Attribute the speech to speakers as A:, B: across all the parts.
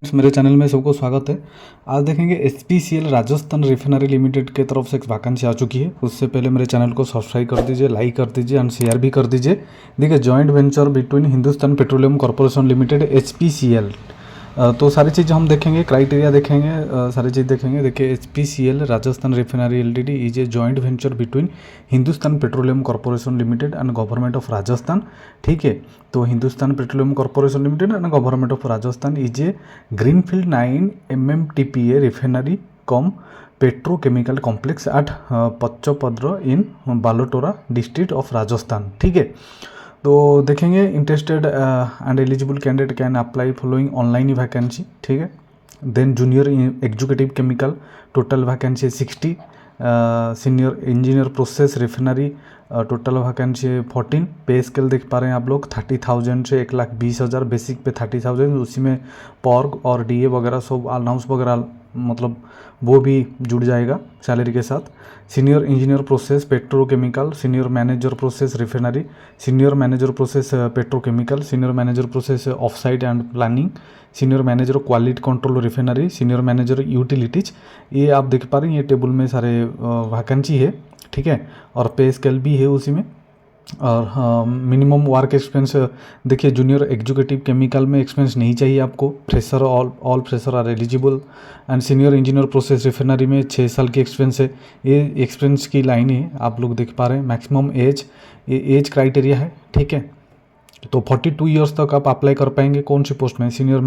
A: मेरे चैनल में सबको स्वागत है। आज देखेंगे एचपीसीएल राजस्थान रिफाइनरी लिमिटेड के तरफ से एक वैकेंसी आ चुकी है। उससे पहले मेरे चैनल को सब्सक्राइब कर दीजिए, लाइक कर दीजिए एंड शेयर भी कर दीजिए। देखिए, joint venture between Hindustan petroleum corporation limited HPCL, तो सारी चीज़ हम देखेंगे, क्राइटेरिया देखेंगे, सारी चीज़ देखेंगे। देखिए, HPCL Rajasthan refinery LTD is a joint venture between Hindustan petroleum corporation limited and government of Rajasthan. ठीक है, तो Hindustan petroleum corporation limited and government of Rajasthan is a greenfield 9 MMTPA refinery cum petrochemical complex at Pachpadra in Balotra district of Rajasthan. ठीक है, तो देखेंगे interested and eligible candidate can apply following online vacancy. ठीक है, then junior executive chemical total vacancy 60, senior engineer process refinery total vacancy 14। पे scale देख पा रहे हैं आप लोग 30,000 से 1,20,000, बेसिक पे 30,000, उसी में पॉर्ग और डीए वगैरह सब अलाउंस वगैरह मतलब वो भी जुड़ जाएगा सैलरी के साथ। Senior engineer process petrochemical, senior manager process refinery, senior manager process petrochemical, senior manager process offsite and planning, senior manager quality control refinery, senior manager utilities. ये आप देख पा रहे हैं, ये टेबल में सारे वैकेंसी है। ठीक है, और पे स्केल भी है उसी में। और मिनिमम वर्क एक्सपीरियंस देखिए, जूनियर एग्जीक्यूटिव केमिकल में एक्सपीरियंस नहीं चाहिए आपको, fresher all fresher are eligible. And senior engineer process refinery में 6 साल की एक्सपीरियंस है। ये एक्सपीरियंस की लाइन है, आप लोग देख पा रहे हैं। मैक्सिमम एज, ये एज क्राइटेरिया है। ठीक है, तो 42 ईयर्स तक आप अप्लाई कर पाएंगे। कौन सी पोस्ट में? Senior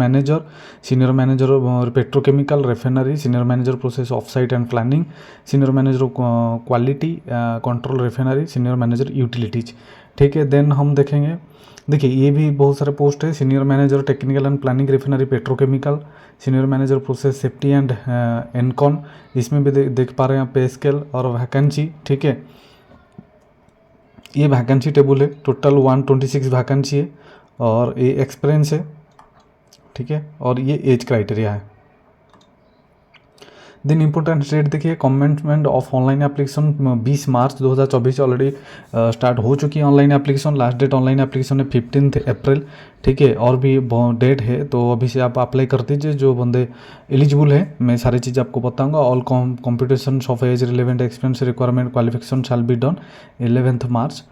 A: manager petrochemical refinery, senior manager process offsite and planning, senior manager quality control refinery, senior manager utilities. ठीक है, देन हम देखेंगे, देखिए ये भी बहुत सारे पोस्ट है। Senior manager technical and planning refinery petrochemical, senior manager process safety and encon, इसमें भी देख पा रहे हैं पे स्केल और वैकेंसी। ठीक है, ये वैकेंसी टेबल है, टोटल 126 वैकेंसी है और ये एक्सपीरियंस है। ठीक है, और ये एज क्राइटेरिया है। देन इंपॉर्टेंट डेट देखिए, commencement of online application 20 March 2024 already start हो चुकी है online application. Last date online application है 15 अप्रैल। ठीक है, और भी डेट है, तो अभी से आप अप्लाई कर दीजिए जो बंदे एलिजिबल है। मैं सारी चीज़ आपको बताऊंगा। All competition of age relevant experience requirement qualification shall be done 11 March.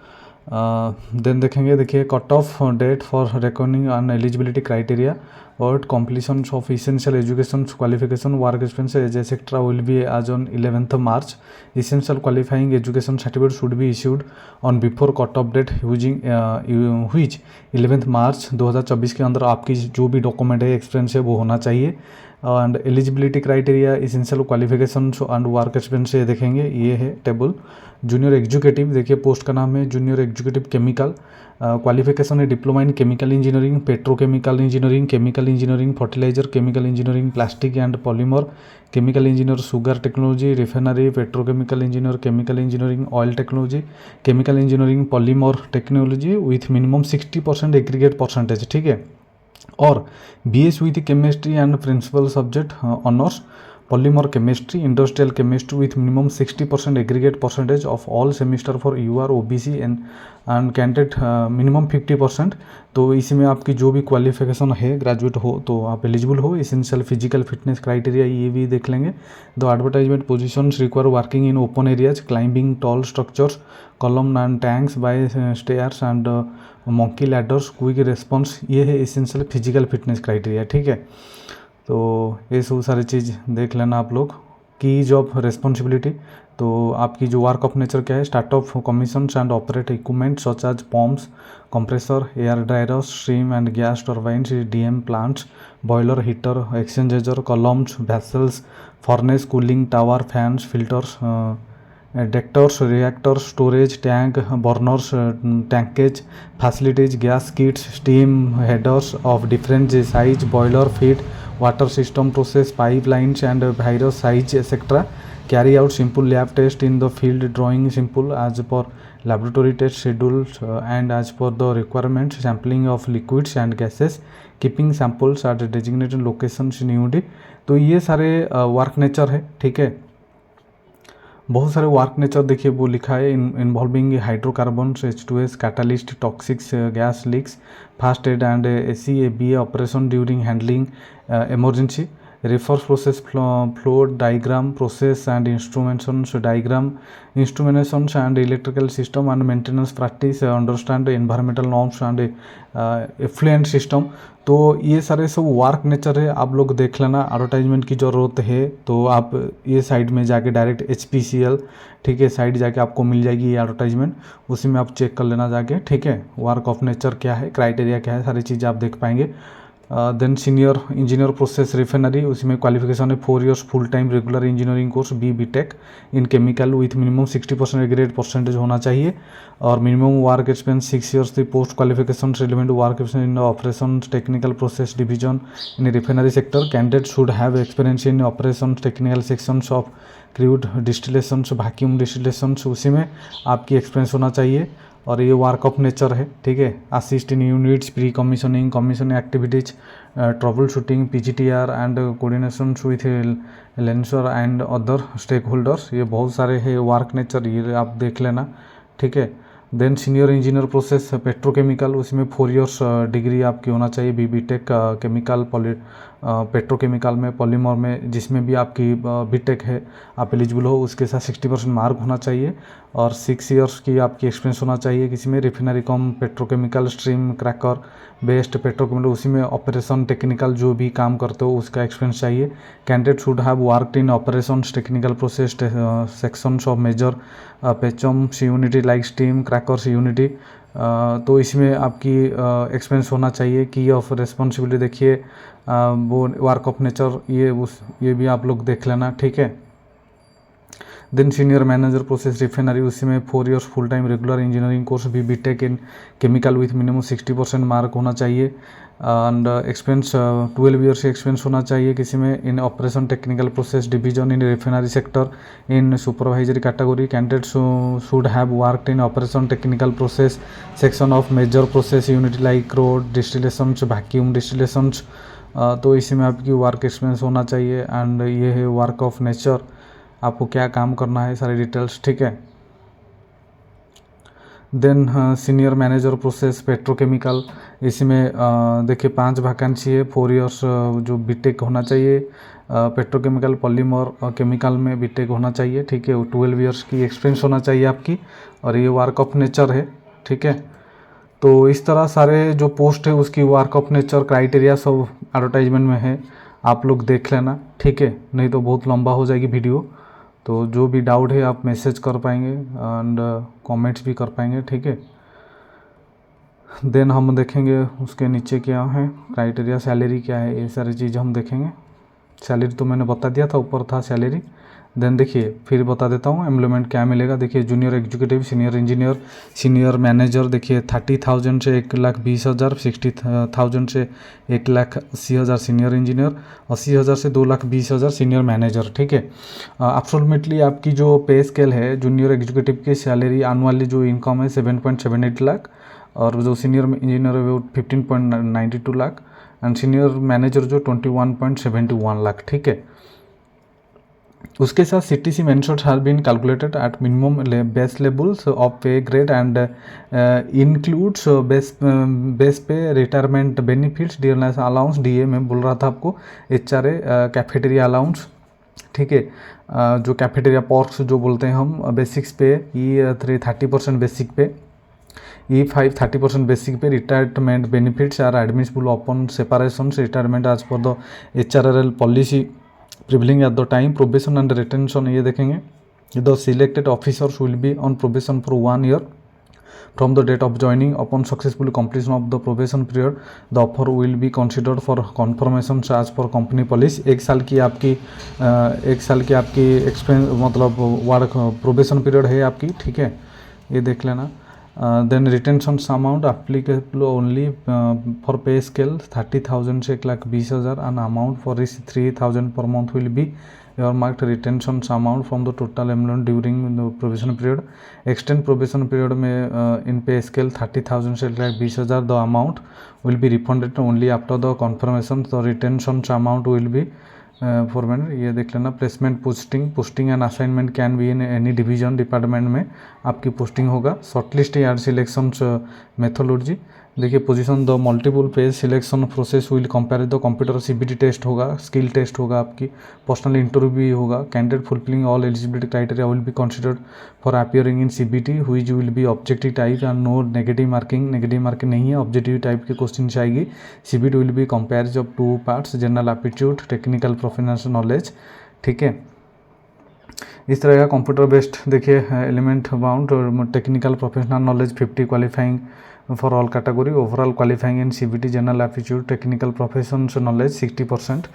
A: Then देखेंगे, देखिए cut off date for recording and eligibility criteria और completion of essential education qualification work experience age etc will be as on 11th March. Essential qualifying education certificate should be issued on before cut off date using which 11th मार्च 2024 के अंदर आपकी जो भी document है, experience है, वो होना चाहिए। And eligibility criteria, essential qualification and work experience ये देखेंगे, ये है टेबल। जूनियर एग्जीक्यूटिव, देखिए पोस्ट का नाम है जूनियर एग्जीक्यूटिव केमिकल। क्वालिफिकेशन है diploma in chemical engineering, petrochemical engineering, chemical engineering, fertiliser, chemical engineering, plastic and polymer, chemical engineer, sugar technology, refinery, petrochemical engineer, chemical engineering, oil technology, chemical engineering, polymer technology with minimum 60% aggregate percentage. ठीक है, और BS with chemistry and principal subject honours, polymer chemistry, industrial chemistry with minimum 60% aggregate percentage of all semester for UR OBC and candidate minimum 50%। तो इसमें आपकी जो भी qualification है, graduate हो तो आप एलिजिबल हो। इसेंशियल फिजिकल फिटनेस क्राइटेरिया ये भी देख लेंगे। The advertisement positions require working in open areas, climbing tall structures, column and tanks by stairs and monkey ladders, quick response, ये है इसेंशियल फिजिकल फिटनेस क्राइटेरिया। ठीक है, तो ये सब सारी चीज़ देख लेना आप लोग। की जॉब रिस्पॉन्सिबिलिटी, तो आपकी जो वर्क ऑफ नेचर क्या है, start of commissions and operate equipment such as pumps, compressor, air dryers, stream and gas turbines, DM plants, boiler, heater, exchanger, columns, vessels, furnace, cooling tower, fans, filters, detectors, reactors, storage tank, burners, tankage facilities, gas kits, steam headers of different size, boiler, feet, water system process, pipelines and virus size etc. Carry out simple lab test in the field, drawing simple as per laboratory test schedules and as per the requirements, sampling of liquids and gases, keeping samples at designated locations in UD। तो ये सारे work nature है। ठीक है, बहुत सारे work nature देखिए वो लिखा है involving hydrocarbons H2S catalyst toxics gas leaks first aid and ACABA operation during handling emergency refers process flow diagram process and instrumentations diagram instrumentations and electrical system and maintenance practice understand environmental norms and effluent system। तो ये सारे सब work nature है, आप लोग देख लेना। Advertisement की ज़रूरत है तो आप ये साइट में जाके डायरेक्ट HPCL, ठीक है, साइट जाके आपको मिल जाएगी ये एडवर्टाइजमेंट, उसी में आप चेक कर लेना जाके, ठीक है। वर्क ऑफ नेचर क्या है, क्राइटेरिया क्या है, सारी चीज़ आप देख पाएंगे। Then senior engineer process refinery, उसमें क्वालिफिकेशन है 4 years full time regular engineering course BTech in chemical with minimum 60% aggregate percentage होना चाहिए और मिनिमम वर्क एक्सपीरियंस 6 years थी। Post qualification relevant work experience in operation technical process division in refinery sector. Candidate should have experience in operation technical sections of crude distillations vacuum distillations, उसी में आपकी experience होना चाहिए। और ये work of nature है, ठीक है। Assist in units pre commissioning commissioning activities troubleshooting PGTR and coordination with licensor and other stakeholders, ये बहुत सारे है वर्क नेचर, ये आप देख लेना, ठीक है। Then senior engineer process petrochemical, उसमें 4 years डिग्री आपकी होना चाहिए BTech केमिकल पेट्रोकेमिकल में पॉलीमर में, जिसमें भी आपकी BTech है आप एलिजिबल हो, उसके साथ 60% मार्क होना चाहिए और 6 years की आपकी एक्सपीरियंस होना चाहिए किसी में। Refinery cum petrochemical stream cracker based petrochemical, उसी में ऑपरेशन टेक्निकल जो भी काम करते हो उसका एक्सपीरियंस चाहिए। Candidate should have worked in operation technical process sections of major petchems units like steam crackers units, तो इसमें आपकी एक्सपीरियंस होना चाहिए। की ऑफ रिस्पॉन्सिबिलिटी देखिए वो वर्क ऑफ नेचर ये भी आप लोग देख लेना, ठीक है। Then senior manager process refinery, उसी में 4 years full time regular engineering course BTech in chemical with minimum 60% mark होना चाहिए एंड एक्सपीरियंस 12 years एक्सपीरियंस होना चाहिए किसी में in operation technical process division in refinery sector in supervisory category. Candidate should have worked in operation technical process section of major process unit like crude distillations vacuum distillations, तो इसी में आपकी work experience होना चाहिए। And ये है work of nature, आपको क्या काम करना है सारी डिटेल्स, ठीक है। Then senior manager process petrochemical, इसमें देखिए 5 वैकेंसी है। 4 years जो BTech होना चाहिए पेट्रोकेमिकल पॉलीमर केमिकल में BTech होना चाहिए, ठीक है। 12 years की एक्सपीरियंस होना चाहिए आपकी और ये वर्क ऑफ नेचर है, ठीक है। तो इस तरह सारे जो पोस्ट है उसकी वर्क ऑफ नेचर क्राइटेरिया सब एडवर्टाइजमेंट में है, आप लोग देख लेना, ठीक है। नहीं तो बहुत लंबा हो जाएगी वीडियो, तो जो भी डाउट है आप मैसेज कर पाएंगे एंड कमेंट्स भी कर पाएंगे, ठीक है। देन हम देखेंगे उसके नीचे क्या है क्राइटेरिया, सैलरी क्या है, ये सारी चीज़ हम देखेंगे। सैलरी तो मैंने बता दिया था, ऊपर था सैलरी। देन देखिए फिर बता देता हूँ एम्प्लॉयमेंट क्या मिलेगा। देखिए junior executive, senior engineer, senior manager, देखिए 30,000 से 1,20,000, 60,000 से 1,80,000 सीनियर इंजीनियर, 80,000 से 2,20,000 सीनियर मैनेजर, ठीक है। अप्रोक्सीमेटली आपकी जो पे स्केल है जूनियर एग्जीक्यूटिव की सैलरी एनुअली जो इनकम है 7.78 लाख और जो सीनियर इंजीनियर है वो 15.92 लाख एंड सीनियर मैनेजर जो 21.71 लाख, ठीक है। उसके साथ CTC measures have been calculated at minimum base levels of pay grade and includes base pay retirement benefits dearness allowance DA में बोल रहा था आपको, HRA कैफेटेरिया अलाउंस, ठीक है। जो कैफेटेरिया पर्क्स जो बोलते हैं हम, बेसिक्स पे E3 30% बेसिक पे, E5 30% basic pay. Retirement benefits are admissible upon separation retirement as per the HRRL policy prevailing at the time probation and retention, ये देखेंगे। The selected officers will be on probation for 1 year from the date of joining upon successful completion of the probation period the offer will be considered for confirmation as per company policy. 1 साल की आपकी expense मतलब work probation period है आपकी, ठीक है, ये देख लेना। Then retention amount applicable only for pay scale 30,000 से 1,20,000 and amount for is 3,000 per month will be your marked retention amount from the total employment during the probation period. Extend probation period में in pay scale 30,000 से 1,20,000 the amount will be refunded only after the confirmation the retention amount will be format ये देख लेना। Placement posting and assignment can be in any division department में आपकी posting होगा। Shortlist and selection methodology देखिए। Position the multiple page selection process will compare the computer CBT test होगा, skill test होगा, आपकी पर्सनल इंटरव्यू होगा। Candidate fulfilling all eligibility criteria will be considered for appearing in CBT which will be objective type and no negative marking नहीं है, objective type के question आएगी। CBT will be compares of 2 parts, general aptitude, technical professional knowledge, ठीक है। इस तरह का computer based देखिए element bound technical professional knowledge 50 qualifying for all category, overall qualifying in CBT general aptitude technical professions knowledge 60%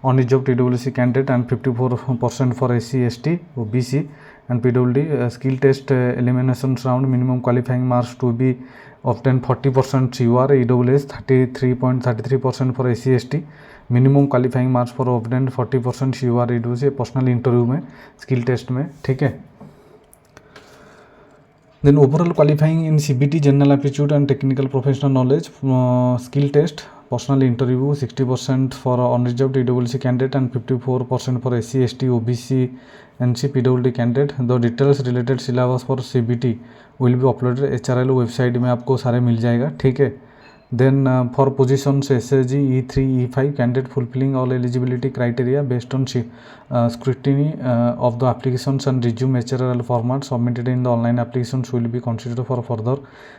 A: on job TWC candidate and 54% for SC ST OBC and PWD skill test eliminations round minimum qualifying marks to be obtained 40% CUR EWS 33.33% for SC ST minimum qualifying marks for obtain 40% CUR EWS personal interview में skill test में, ठीक है। Then overall qualifying in CBT general aptitude and technical professional knowledge skill test personal interview 60% for unreserved EWC candidate and 54% for SC ST OBC NC PWD candidate। The details related syllabus for CBT will be uploaded HRL website में आपको सारे मिल जाएगा, ठीक है। Then for positions SSG E3 E5 candidate fulfilling all eligibility criteria based on scrutiny of the applications and resume HRL format submitted in the online applications will be considered for further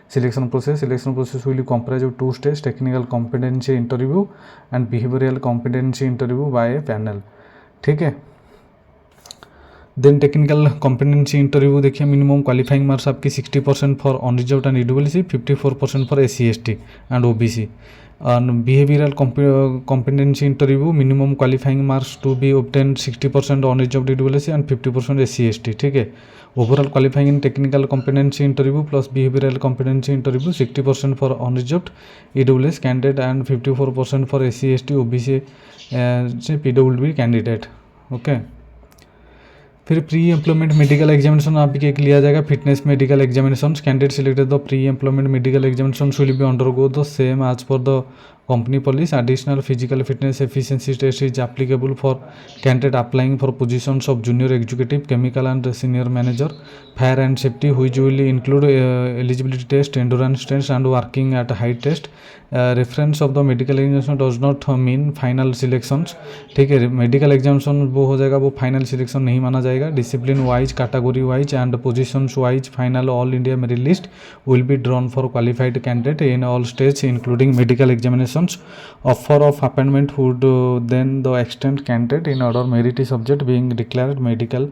A: selection process. Selection process will comprise of 2 stages, technical competency interview and behavioral competency interview by a panel, ठीक है। देन technical competency interview देखिए। Minimum qualifying marks आपकी 60% for unreserved and EWC, 54% for SC ST and OBC। Behavioural competency interview minimum qualifying marks to be obtain 60% unreserved EWC and 50% SC ST, ठीक है। Overall qualifying in technical competency interview plus behavioural competency interview 60% for unreserved EWS candidate and 54% for SC ST OBC से PWD candidate, okay. फिर pre employment medical examination आपके एक लिया जाएगा। Fitness medical examination candidate selected the pre employment medical examination will be undergo the same as per the company policy. Additional physical fitness efficiency test is applicable for candidate applying for positions of junior executive, chemical and senior manager, fire and safety, which will include eligibility test, endurance test and working at height test. Reference of the medical examination does not mean final selections, ठीक है। Medical examination वो हो जाएगा, वो final selection नहीं माना जाएगा। Discipline wise, category wise and positions wise final all India merit list will be drawn for qualified candidate in all stage including medical examination. Offer of appointment would then the extent candidate in order merit subject being declared medical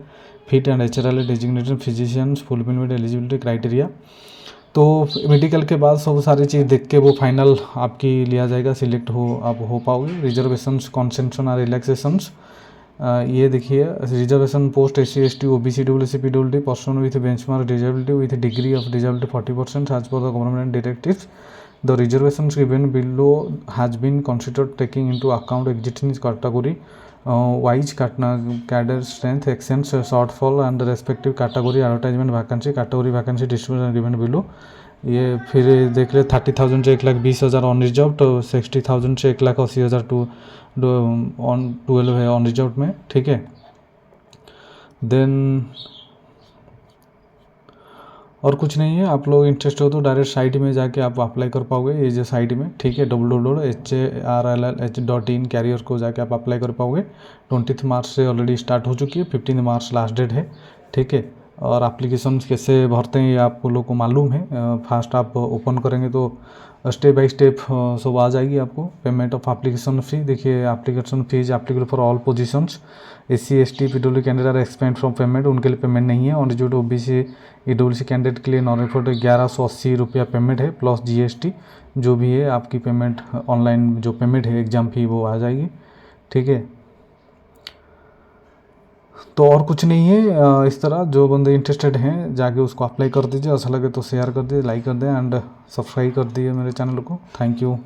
A: fit and HRL designated physicians fulfillment eligibility criteria। तो medical के बाद सब सारी चीज़ देख के वो final आपकी लिया जाएगा, सिलेक्ट हो आप हो पाओगे। रिजर्वेशंस, कंसेशन और रिलैक्सेशंस ये देखिए। Reservation post SC ST OBC EWC PWD person with benchmark disability with degree of disability 40% as per the government directives। The reservations given below has been considered taking into account existing category wise cadre strength, excess, shortfall and respective category advertisement vacancy, category vacancy distribution given below। ये फिर देख रहे 30,000 से 1,20,000 unreserved, तो 60,000 से 1,80,000 to 12 है unreserved में, ठीक है। देन और कुछ नहीं है। आप लोग इंटरेस्ट हो तो डायरेक्ट साइट में जाके आप अप्लाई कर पाओगे, ये जो साइट में, ठीक है। www.HRLH.in कैरियर को जाके आप अप्लाई कर पाओगे। 20 मार्च से ऑलरेडी स्टार्ट हो चुकी है, 15 मार्च लास्ट डेट है, ठीक है। और एप्लीकेशन कैसे भरते हैं ये आप लोग को मालूम है। फास्ट आप ओपन करेंगे तो स्टेप बाय स्टेप सब आ जाएगी आपको। पेमेंट ऑफ एप्लीकेशन फी देखिए। Application fees applicable for all positions. SC ST PWD candidate expand from payment, उनके लिए पेमेंट नहीं है। अनरिजर्व्ड OBC EWC कैंडिडेट के लिए नॉन रिफंड 1180 रुपया पेमेंट है प्लस GST जो भी है आपकी पेमेंट ऑनलाइन जो पेमेंट है एग्ज़ाम फी वो आ जाएगी, ठीक है। तो और कुछ नहीं है। इस तरह जो बंदे इंटरेस्टेड हैं जाके उसको अप्लाई कर दीजिए। अच्छा लगे तो शेयर कर दीजिए, लाइक कर दें एंड सब्सक्राइब कर दिए मेरे चैनल को। Thank you.